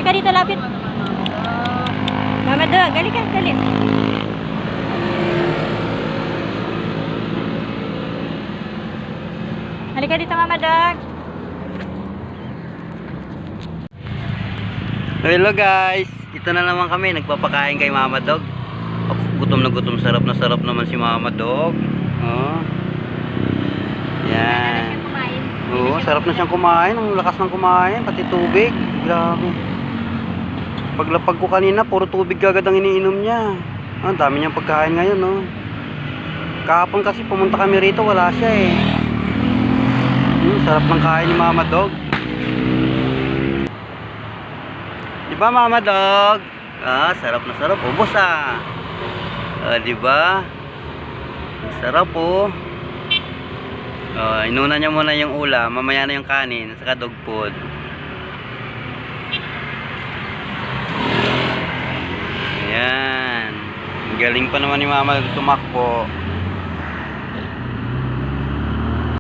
Halika dito, lapit. Mama Dog, halika, dali. Halika dito, Mama Dog. Hello guys, ito na naman kami, nagpapakain kay Mama Dog. Gutom na gutom, sarap na sarap naman si Mama Dog. Oh. Yan. Oo, sarap na siyang kumain, ang lakas ng kumain, pati tubig. Grabe. Paglapag ko kanina, puro tubig agad ang iniinom niya. Ang dami niyang pagkain ngayon, no. Kahapon kasi pumunta kami rito, wala siya eh. Sarap ng kain ni Mama Dog. Diba Mama Dog? Ah, sarap na sarap. Ubos ah. Diba? Sarap oh. Inuna niya muna yung ulam, mamaya na yung kanin, saka dog food. Ayan. Galing pa naman ni Mama tumakbo.